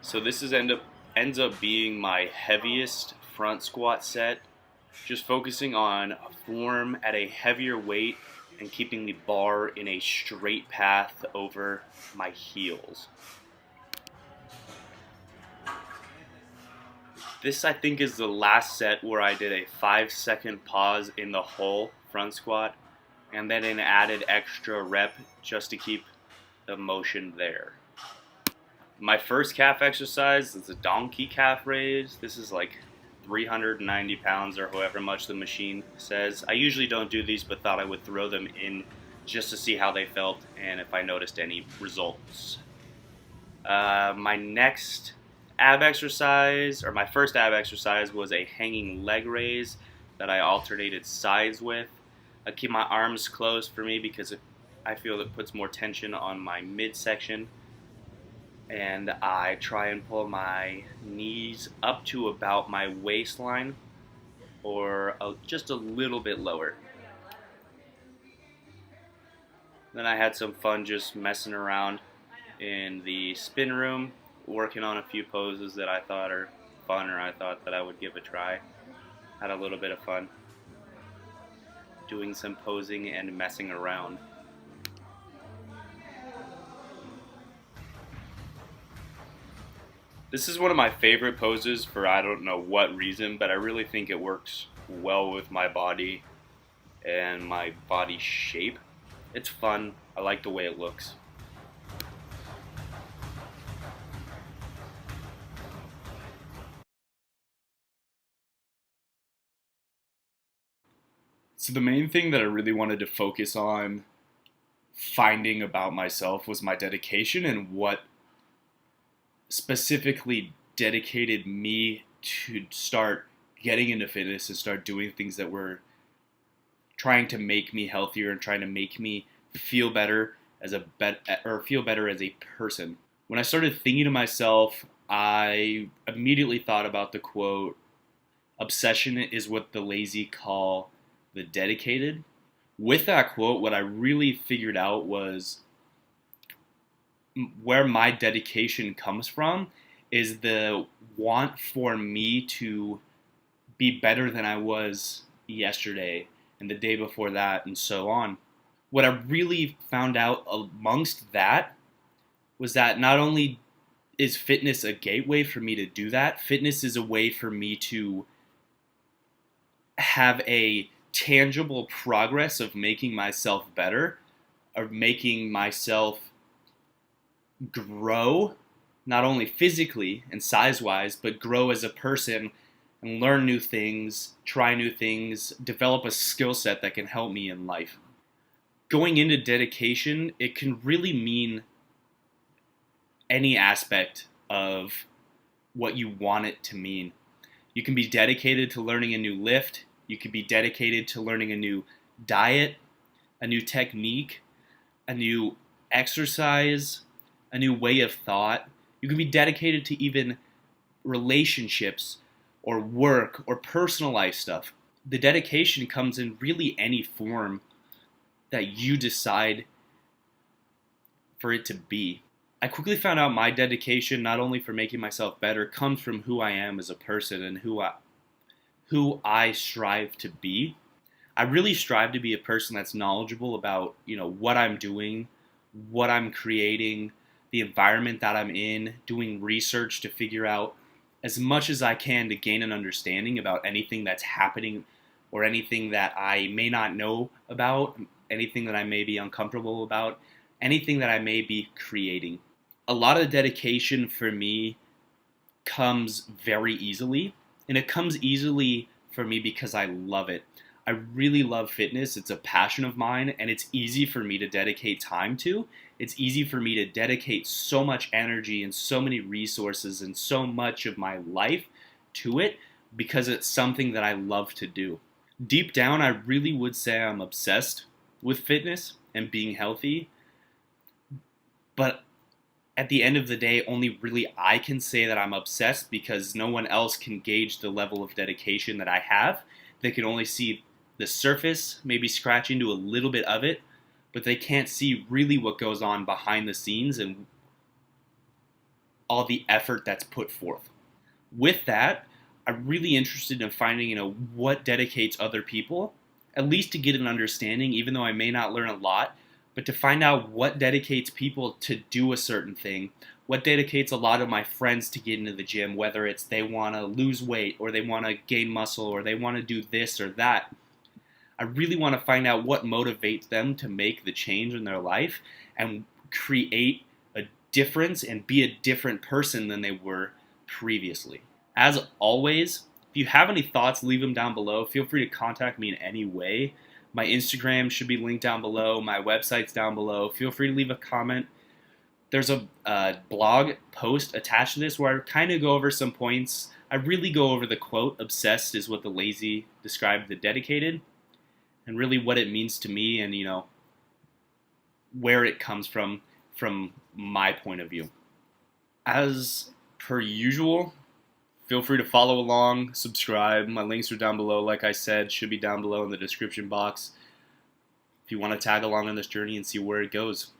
So this ends up being my heaviest front squat set, just focusing on form at a heavier weight and keeping the bar in a straight path over my heels. This I think is the last set where I did a 5-second pause in the whole front squat and then an added extra rep just to keep the motion there. My first calf exercise is a donkey calf raise. This is like 390 pounds or however much the machine says. I usually don't do these, but thought I would throw them in just to see how they felt and if I noticed any results. My next ab exercise, or my first ab exercise, was a hanging leg raise that I alternated sides with. I keep my arms closed for me because I feel it puts more tension on my midsection. And I try and pull my knees up to about my waistline or just a little bit lower. Then I had some fun just messing around in the spin room, working on a few poses that I thought are fun or I thought that I would give a try. Had a little bit of fun doing some posing and messing around. This is one of my favorite poses for I don't know what reason, but I really think it works well with my body and my body shape. It's fun. I like the way it looks. So the main thing that I really wanted to focus on finding about myself was my dedication and what specifically dedicated me to start getting into fitness and start doing things that were trying to make me healthier and trying to make me feel better feel better as a person. When I started thinking to myself, I immediately thought about the quote, "Obsession is what the lazy call the dedicated." With that quote, what I really figured out was where my dedication comes from is the want for me to be better than I was yesterday and the day before that and so on. What I really found out amongst that was that not only is fitness a gateway for me to do that, fitness is a way for me to have a tangible progress of making myself better, of making myself grow, not only physically and size-wise, but grow as a person and learn new things, try new things, develop a skill set that can help me in life. Going into dedication, it can really mean any aspect of what you want it to mean. You can be dedicated to learning a new lift. You can be dedicated to learning a new diet, a new technique, a new exercise, a new way of thought. You can be dedicated to even relationships or work or personal life stuff. The dedication comes in really any form that you decide for it to be. I quickly found out my dedication, not only for making myself better, comes from who I am as a person and who I strive to be. I really strive to be a person that's knowledgeable about, what I'm doing, what I'm creating, the environment that I'm in, doing research to figure out as much as I can to gain an understanding about anything that's happening or anything that I may not know about, anything that I may be uncomfortable about, anything that I may be creating. A lot of dedication for me comes very easily, and it comes easily for me because I love it. I really love fitness. It's a passion of mine, and it's easy for me to dedicate time to. It's easy for me to dedicate so much energy and so many resources and so much of my life to it because it's something that I love to do. Deep down, I really would say I'm obsessed with fitness and being healthy, but at the end of the day, only really I can say that I'm obsessed because no one else can gauge the level of dedication that I have. They can only see the surface, maybe scratch into a little bit of it, but they can't see really what goes on behind the scenes and all the effort that's put forth. With that, I'm really interested in finding, what dedicates other people, at least to get an understanding, even though I may not learn a lot, but to find out what dedicates people to do a certain thing, what dedicates a lot of my friends to get into the gym, whether it's they want to lose weight or they want to gain muscle or they want to do this or that. I really want to find out what motivates them to make the change in their life and create a difference and be a different person than they were previously. As always, if you have any thoughts, leave them down below. Feel free to contact me in any way. My Instagram should be linked down below. My website's down below. Feel free to leave a comment. There's a blog post attached to this where I kind of go over some points. I really go over the quote, "Obsessed is what the lazy describe the dedicated," and really what it means to me and, where it comes from my point of view. As per usual, feel free to follow along, subscribe. My links are down below. Like I said, should be down below in the description box if you want to tag along on this journey and see where it goes.